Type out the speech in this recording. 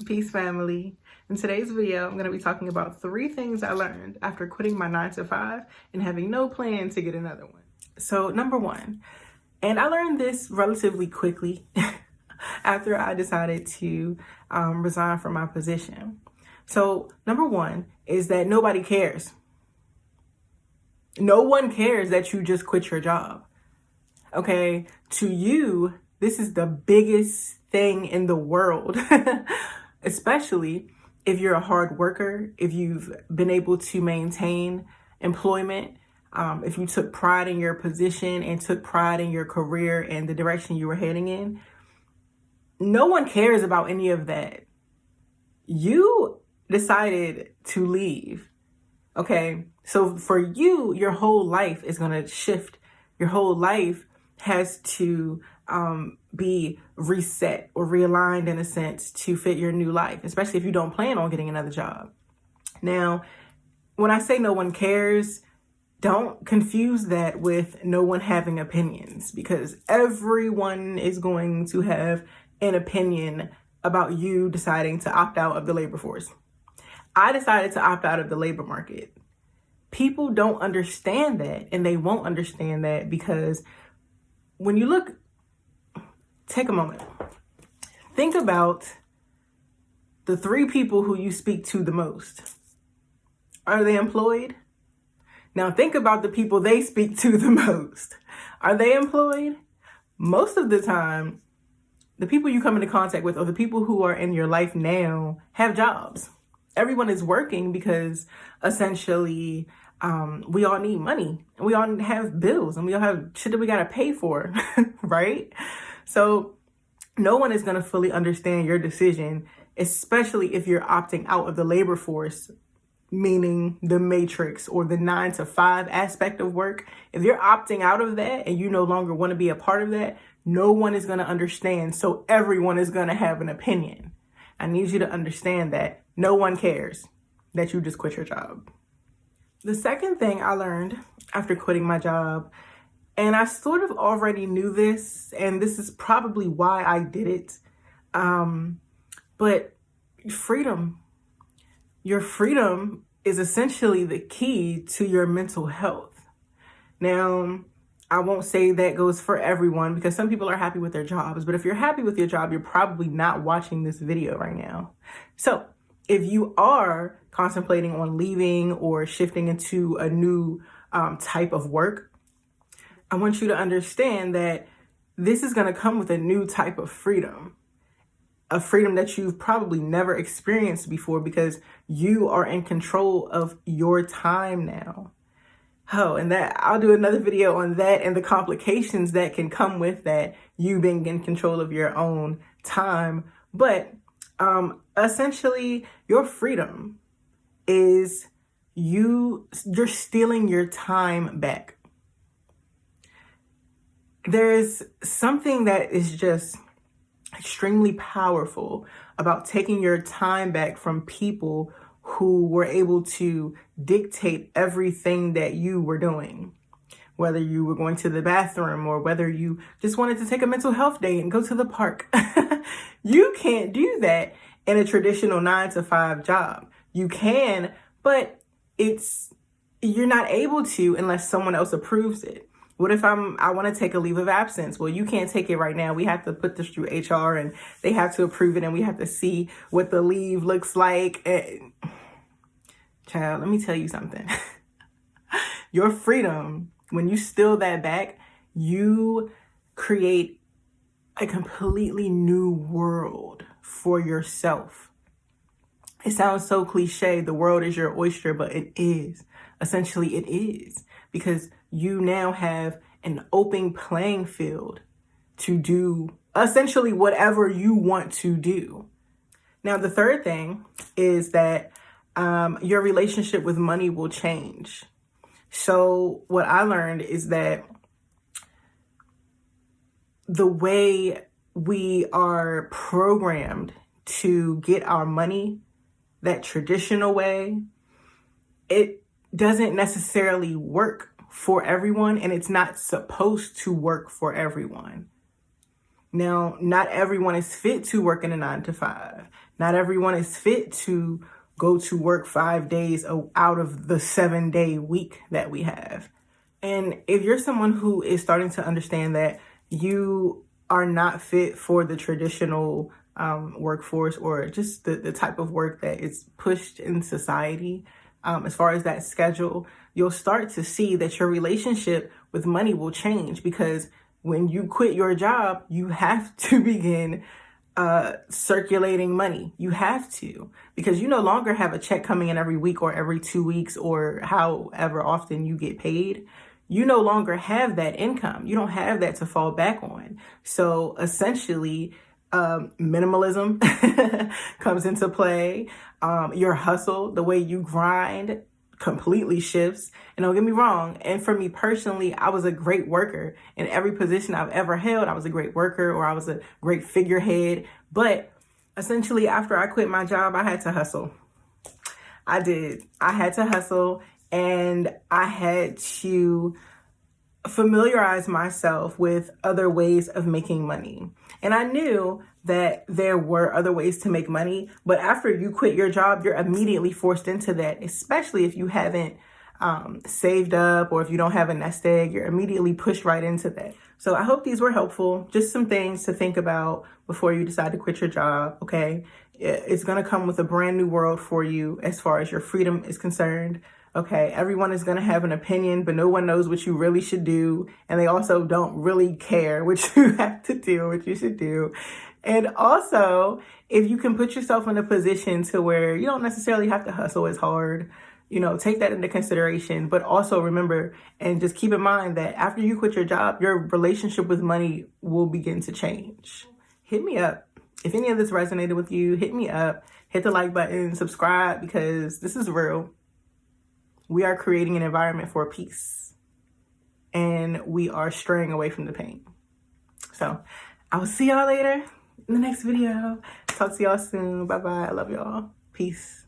Peace, family. In today's video, I'm going to be talking about 3 things I learned after quitting my 9 to 5 and having no plan to get another one. So, number 1, and I learned this relatively quickly after I decided to resign from my position. So, number 1 is that nobody cares. No one cares that you just quit your job. Okay? To you, this is the biggest thing in the world. Especially if you're a hard worker, if you've been able to maintain employment, if you took pride in your position and took pride in your career and the direction you were heading in. No one cares about any of that. You decided to leave. Okay, so for you, your whole life is going to shift. Your whole life has to be reset or realigned in a sense to fit your new life, especially if you don't plan on getting another job. Now, when I say no one cares, don't confuse that with no one having opinions, because everyone is going to have an opinion about you deciding to opt out of the labor force. I decided to opt out of the labor market. People don't understand that, and they won't understand that because when you look, take a moment. Think about the 3 people who you speak to the most. Are they employed? Now think about the people they speak to the most. Are they employed? Most of the time, the people you come into contact with or the people who are in your life now have jobs. Everyone is working because essentially we all need money and we all have bills and we all have shit that we got to pay for, right? So no one is going to fully understand your decision, especially if you're opting out of the labor force, meaning the matrix or the 9 to 5 aspect of work. If you're opting out of that and you no longer want to be a part of that, no one is going to understand. So everyone is going to have an opinion. I need you to understand that no one cares that you just quit your job. The second thing I learned after quitting my job, and I sort of already knew this, and this is probably why I did it, but freedom. Your freedom is essentially the key to your mental health. Now, I won't say that goes for everyone because some people are happy with their jobs, but if you're happy with your job, you're probably not watching this video right now. So if you are contemplating on leaving or shifting into a new type of work, I want you to understand that this is going to come with a new type of freedom, a freedom that you've probably never experienced before because you are in control of your time now. Oh, and that I'll do another video on that and the complications that can come with that, you being in control of your own time. But essentially, your freedom is you're stealing your time back. There's something that is just extremely powerful about taking your time back from people who were able to dictate everything that you were doing, whether you were going to the bathroom or whether you just wanted to take a mental health day and go to the park. You can't do that in a traditional 9 to 5 job. You can, but you're not able to unless someone else approves it. What if I want to take a leave of absence? Well, you can't take it right now. We have to put this through HR and they have to approve it and we have to see what the leave looks like. Child, let me tell you something. Your freedom, when you steal that back, you create a completely new world for yourself. It sounds so cliche, the world is your oyster, but it is. Essentially, it is. Because you now have an open playing field to do essentially whatever you want to do. Now, the third thing is that your relationship with money will change. So what I learned is that the way we are programmed to get our money, that traditional way, it doesn't necessarily work for everyone, and it's not supposed to work for everyone. Now, not everyone is fit to work in a 9 to 5. Not everyone is fit to go to work 5 days out of the 7-day week that we have. And if you're someone who is starting to understand that you are not fit for the traditional workforce, or just the type of work that is pushed in society, as far as that schedule, you'll start to see that your relationship with money will change, because when you quit your job, you have to begin circulating money. You have to, because you no longer have a check coming in every week or every 2 weeks or however often you get paid. You no longer have that income. You don't have that to fall back on. So essentially, minimalism comes into play. Your hustle, the way you grind, completely shifts. And don't get me wrong, and for me personally, I was a great worker. In every position I've ever held, I was a great worker, or I was a great figurehead. But essentially, after I quit my job, I had to hustle. I did. I had to hustle, and I had to familiarize myself with other ways of making money. And I knew that there were other ways to make money, but after you quit your job, you're immediately forced into that, especially if you haven't saved up, or if you don't have a nest egg, you're immediately pushed right into that. So I hope these were helpful. Just some things to think about before you decide to quit your job, okay? It's going to come with a brand new world for you as far as your freedom is concerned. Okay, everyone is going to have an opinion, but no one knows what you really should do. And they also don't really care what you have to do, what you should do. And also, if you can put yourself in a position to where you don't necessarily have to hustle as hard, take that into consideration. But also remember, and just keep in mind, that after you quit your job, your relationship with money will begin to change. Hit me up. If any of this resonated with you, hit me up. Hit the like button, subscribe, because this is real. We are creating an environment for peace, and we are straying away from the pain. So I will see y'all later in the next video. Talk to y'all soon. Bye-bye. I love y'all. Peace.